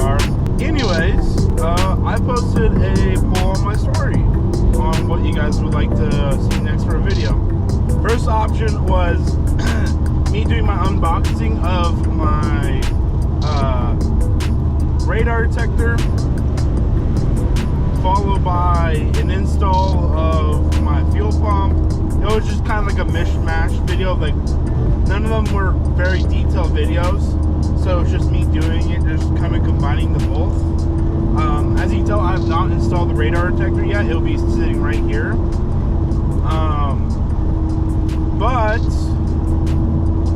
car. Anyways, I posted a poll on my story on what you guys would like to see next for a video. First option was me doing my unboxing of my radar detector, followed by an install of my fuel pump. It was just kind of like a mishmash video. Like, none of them were very detailed videos, so it's just me doing it, just kind of combining the both. As you can tell, I have not installed the radar detector yet. It'll be sitting right here. But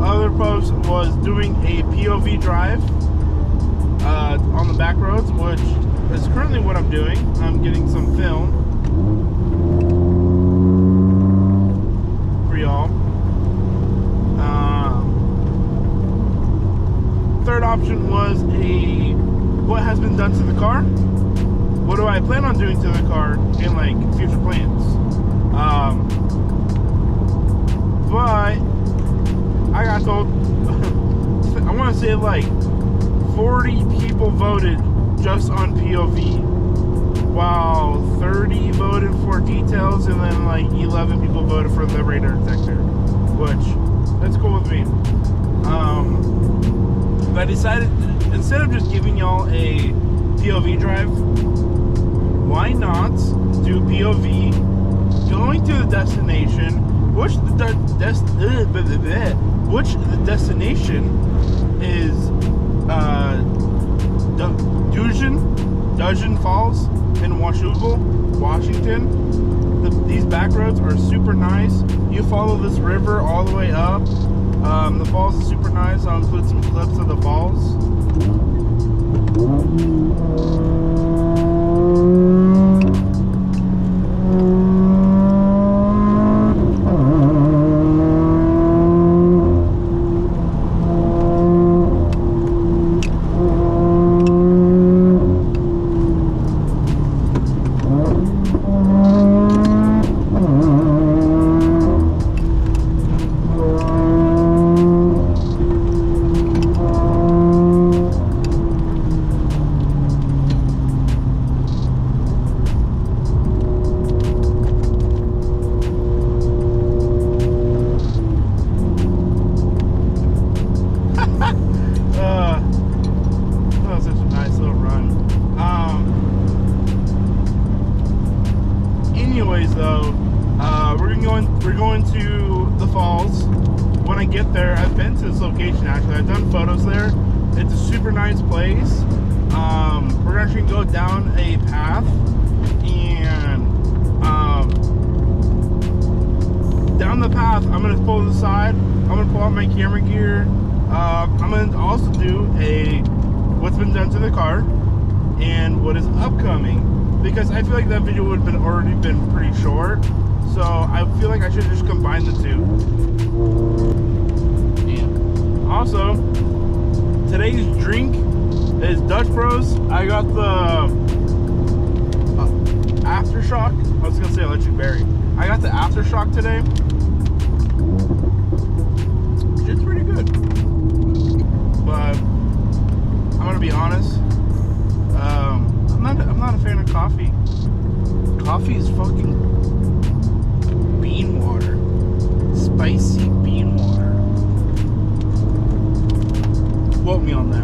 other post was doing a POV drive on the back roads, which is currently what I'm doing. I'm getting some film for y'all. Third option was what has been done to the car. What do I plan on doing to the car in like future plans? But I got told, I want to say like 40 people voted just on POV, while 30 voted for details, and then like 11 people voted for the radar detector, which that's cool with me. But I decided, instead of just giving y'all a POV drive, why not do POV going to the destination, which the destination is Dujin Falls in Washougal, Washington. These back roads are super nice. You follow this river all the way up. The falls is super nice. I'll include some clips of the falls. We're going to the falls. When I get there, I've been to this location actually. I've done photos there. It's a super nice place. We're actually going to go down a path, and down the path, I'm going to pull to the side. I'm going to pull out my camera gear. I'm going to also do what's been done to the car and what is upcoming, because I feel like that video would have already been pretty short. So I feel like I should just combine the two. And also, today's drink is Dutch Bros. I got the Aftershock. I was gonna say electric berry. I got the Aftershock today. It's pretty good. But I'm gonna be honest. I'm not a fan of coffee. Coffee is fucking bean water. Spicy bean water. Quote me on that.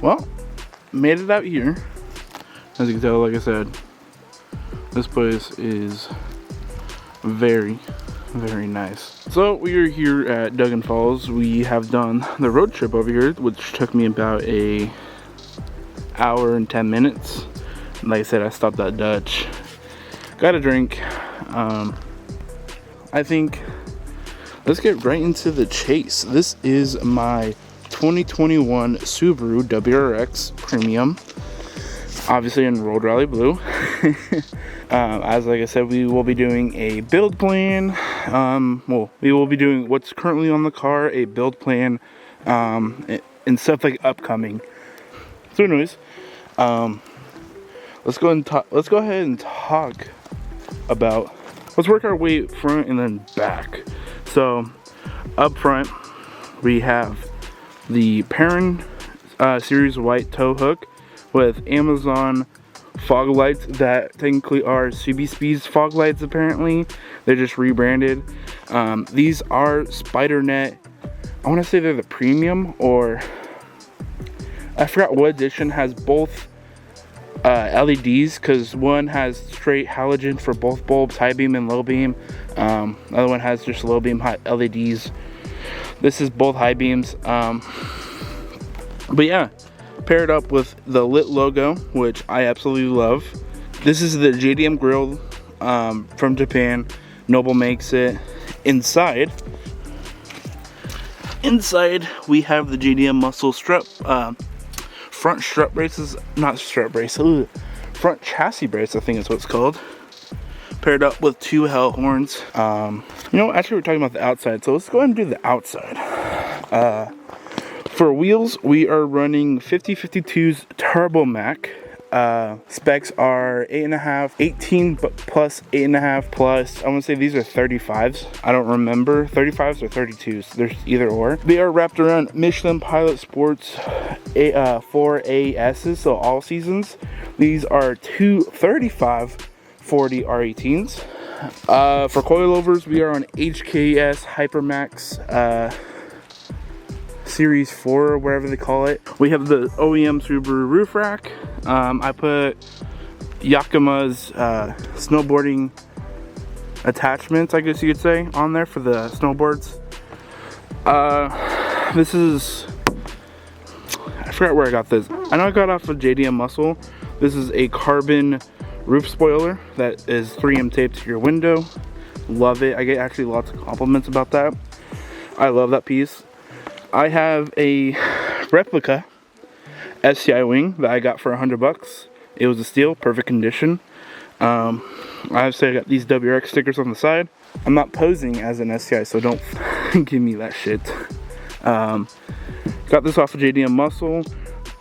Well, made it out here. As you can tell, like I said, this place is very, Very nice. So we are here at Duggan Falls. We have done the road trip over here, which took me about a hour and 10 minutes. Like I said, I stopped at Dutch, got a drink. I think let's get right into the chase. This is my 2021 Subaru WRX Premium, obviously in Road Rally Blue. As like I said, we will be doing a build plan. Well, we will be doing what's currently on the car, a build plan, and stuff like upcoming. So anyways, let's go ahead and talk about, let's work our way front and then back. So up front we have the Perrin series white tow hook with Amazon fog lights that technically are Speed's fog lights. Apparently they're just rebranded. These are Spider Net. I want to say they're the premium, or I forgot what edition has both LEDs, because one has straight halogen for both bulbs, high beam and low beam. The other one has just low beam LEDs. This is both high beams. But yeah, paired up with the lit logo, which I absolutely love. This is the JDM grill from Japan. Noble makes it. Inside we have the JDM Muscle strap, front strut braces, not strut brace, front chassis brace, I think is what it's called. Paired up with two hell horns. You know, actually we're talking about the outside, so let's go ahead and do the outside. For wheels, we are running 50/52's Turbo Mac. Specs are 8.5, 18 plus 8.5 plus. I want to say these are 35s. I don't remember 35s or 32s. There's either or. They are wrapped around Michelin Pilot Sports 4 ASs, so all seasons. These are two 35/40 R18s. For coilovers, we are on HKS Hypermax Series 4 or whatever they call it. We have the OEM Subaru roof rack. I put Yakima's snowboarding attachments, I guess you could say, on there for the snowboards. This is, I forgot where I got this. I know I got it off of JDM Muscle. This is a carbon roof spoiler that is 3M taped to your window. Love it. I get actually lots of compliments about that. I love that piece. I have a replica SCI wing that I got for $100. It was a steal, perfect condition. Obviously I got these WRX stickers on the side. I'm not posing as an SCI, so don't give me that shit. Got this off of JDM Muscle.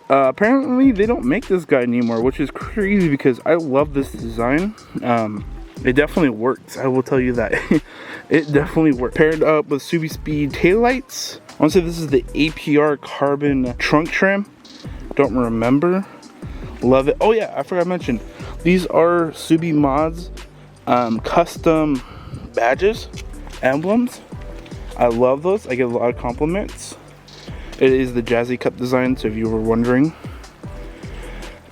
Apparently they don't make this guy anymore, which is crazy because I love this design. It definitely works, I will tell you that. It definitely works. Paired up with Speed taillights. I want to say this is the APR carbon trunk trim. Don't remember. Love it. Oh yeah, I forgot to mention. These are Subi Mods custom badges, emblems. I love those. I get a lot of compliments. It is the Jazzy Cup design, so if you were wondering.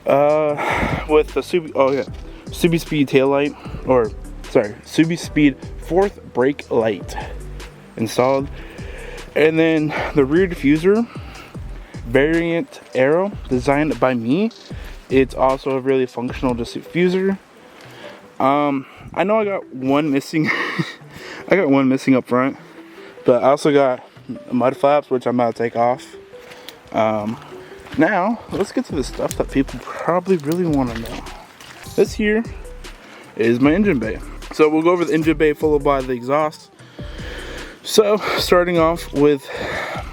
With the Subi Speed taillight, or sorry, Subi Speed 4th brake light installed. And then the rear diffuser, variant arrow, designed by me. It's also a really functional diffuser. I know I got one missing. I got one missing up front, but I also got mud flaps, which I'm about to take off. Now let's get to the stuff that people probably really want to know. This here is my engine bay. So we'll go over the engine bay followed by the exhaust. So starting off with,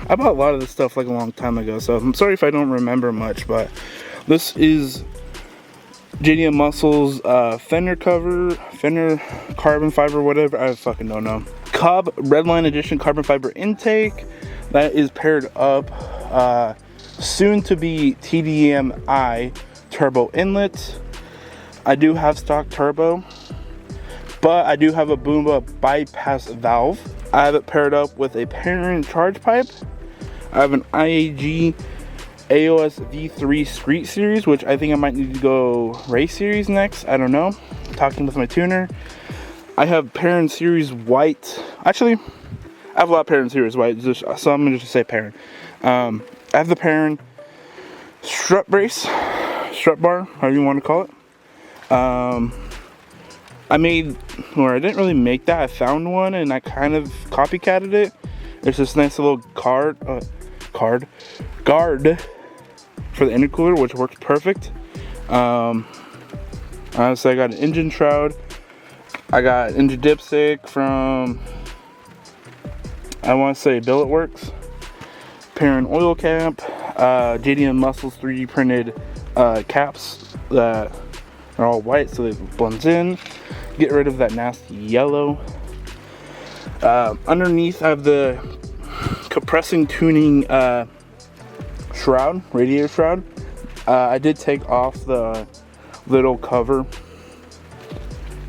I bought a lot of this stuff like a long time ago, so I'm sorry if I don't remember much, but this is JDM Muscle's fender cover, fender carbon fiber, whatever, I fucking don't know. Cobb Redline Edition carbon fiber intake that is paired up, soon to be TDMI turbo inlet. I do have stock turbo, but I do have a Boomba bypass valve. I have it paired up with a Perrin Charge pipe. I have an IAG AOS V3 Street Series, which I think I might need to go race series next. I don't know. Talking with my tuner. I have Perrin Series White. Actually, I have a lot of Perrin Series White, so I'm gonna just say Perrin. I have the Perrin strut brace, strut bar, however you want to call it. I didn't really make that. I found one and I kind of copycatted it. There's this nice little guard for the intercooler, which works perfect. Honestly, I got an engine shroud. I got engine dipstick from, I want to say, billetworkz. Perrin oil cap. JDM Muscle's 3D printed caps that are all white, so they blends in. Get rid of that nasty yellow. Underneath, I have the compressing tuning shroud, radiator shroud. I did take off the little cover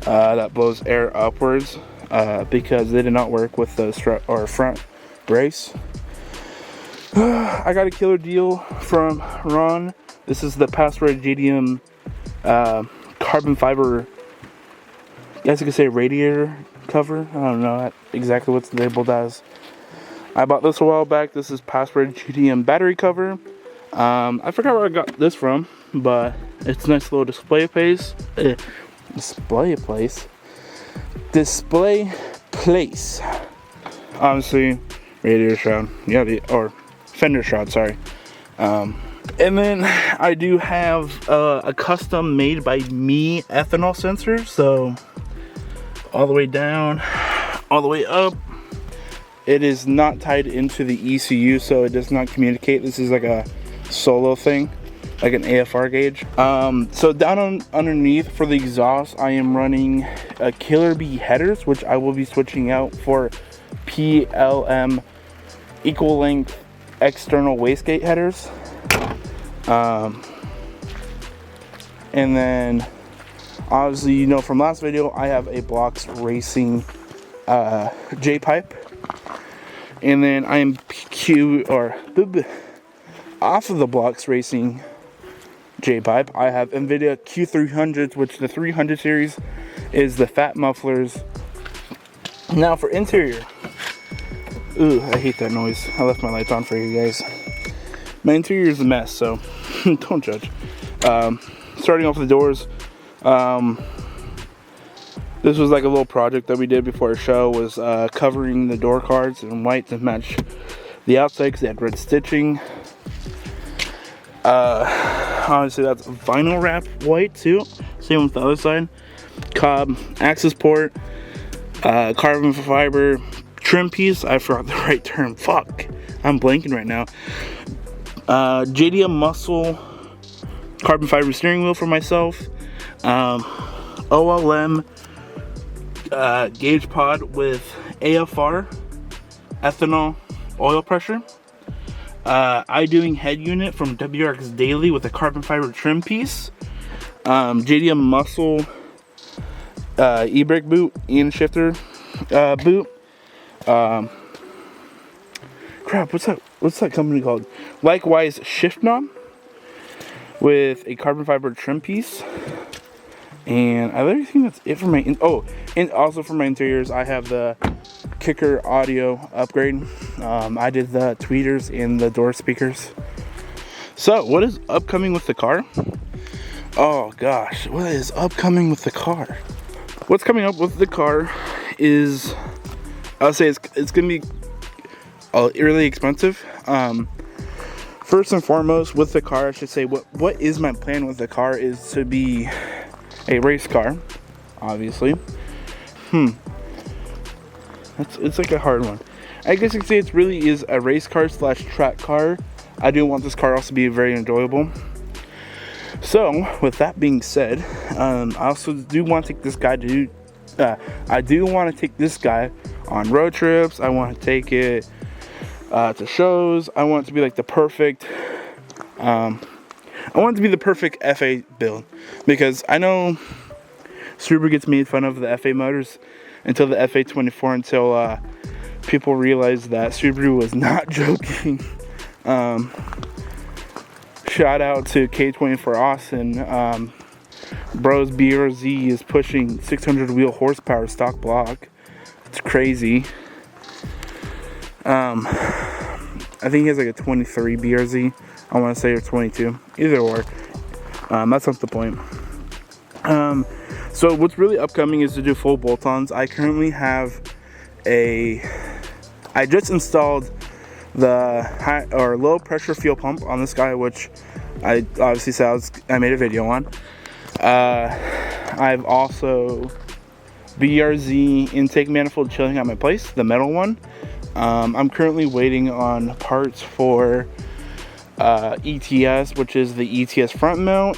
that blows air upwards because they did not work with the strut or front brace. I got a killer deal from Ron. This is the password JDM carbon fiber, I guess you could say radiator cover. I don't know exactly what's labeled as. I bought this a while back. This is password JDM battery cover. I forgot where I got this from, but it's a nice little display place. Obviously, radiator shroud. Yeah, or fender shroud, sorry. And then I do have a custom made by me ethanol sensor. So all the way down, all the way up. It is not tied into the ECU, so it does not communicate. This is like a solo thing, like an AFR gauge. So down underneath for the exhaust, I am running a Killer Bee headers, which I will be switching out for PLM equal length external wastegate headers. And then obviously, you know from last video, I have a Blox racing jpipe. And then I am off of the Blox racing jpipe, I have Inviada Q300s, which the 300 series is the fat mufflers. Now for interior, ooh, I hate that noise. I left my lights on for you guys. My interior is a mess, so don't judge. Starting off with the doors, this was like a little project that we did before a show, was covering the door cards in white to match the outside because they had red stitching. Honestly, that's vinyl wrap white too. Same with the other side. Cobb access port, carbon fiber trim piece. I forgot the right term. Fuck, I'm blanking right now. JDM Muscle carbon fiber steering wheel for myself. OLM gauge pod with AFR ethanol oil pressure. doing head unit from WRX Daily with a carbon fiber trim piece. JDM Muscle e-brake boot and shifter boot. Crap, what's that company called? Likewise shift knob with a carbon fiber trim piece. And I literally think that's it for my and also for my interiors, I have the kicker audio upgrade. I did the tweeters and the door speakers. So what is upcoming with the car? Oh gosh, what is upcoming with the car? What's coming up with the car is, I'll say it's gonna be really expensive. First and foremost with the car, I should say what is my plan with the car is to be a race car, obviously. It's like a hard one. I guess you could say it really is a race car slash track car. I do want this car also to be very enjoyable. So with that being said, I also do want to take this guy to on road trips. I want to take it to shows. I want it to be like the perfect I want it to be the perfect FA build, because I know Subaru gets made fun of the FA motors until the FA24, until people realize that Subaru was not joking. Shout out to K24 Austin. Bro's BRZ is pushing 600 wheel horsepower stock block. It's crazy. I think he has like a 23 BRZ, I want to say, or 22, either or. That's not the point. So what's really upcoming is to do full bolt-ons. I currently have I just installed the high or low pressure fuel pump on this guy, which I obviously said I made a video on. I've also BRZ intake manifold chilling at my place, the metal one. I'm currently waiting on parts for ETS, which is the ETS front mount,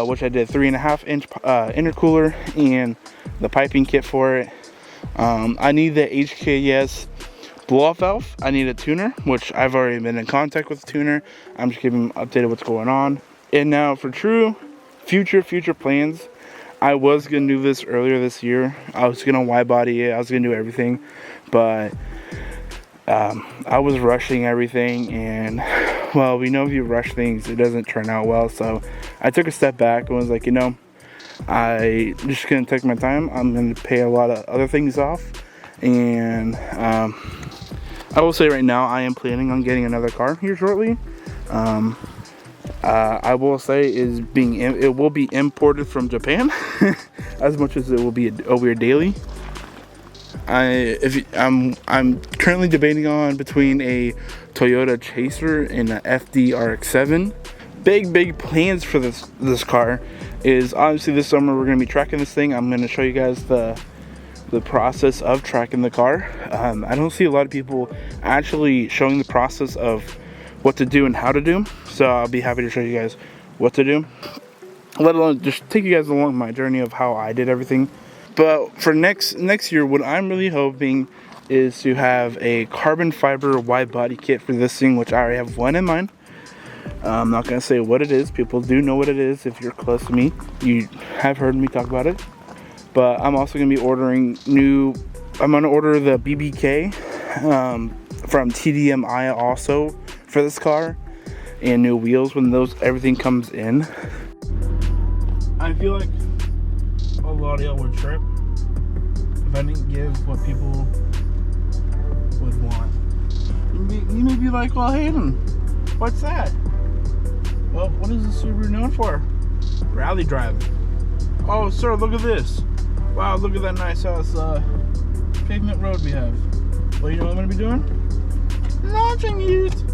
which I did 3.5 inch intercooler and the piping kit for it. I need the HKS blow-off valve. I need a tuner, which I've already been in contact with the tuner. I'm just giving them updated what's going on. And now for true future plans, I was gonna do this earlier this year. I was gonna wide body it. I was gonna do everything, but I was rushing everything, and well, we know if you rush things, it doesn't turn out well. So I took a step back and was like, you know, I just gonna take my time. I'm gonna pay a lot of other things off, and I will say right now I am planning on getting another car here shortly. I will say it will be imported from Japan as much as it will be a weird daily. I'm currently debating on between a Toyota Chaser and a FD RX-7. Big plans for this car is obviously this summer we're going to be tracking this thing. I'm going to show you guys the process of tracking the car. I don't see a lot of people actually showing the process of what to do and how to do, so I'll be happy to show you guys what to do, let alone just take you guys along my journey of how I did everything. But for next year, what I'm really hoping is to have a carbon fiber wide body kit for this thing, which I already have one in mind. I'm not going to say what it is. People do know what it is. If you're close to me, you have heard me talk about it. But I'm also going to be ordering I'm going to order the BBK from TDMI also for this car, and new wheels when everything comes in. I feel like a lot of y'all would trip if I didn't give what people would want. You may be like, well, Hayden, what's that? Well, what is the Subaru known for? Rally driving. Oh, sir, look at this. Wow, look at that nice house pavement road we have. Well, you know what I'm going to be doing? Launching it.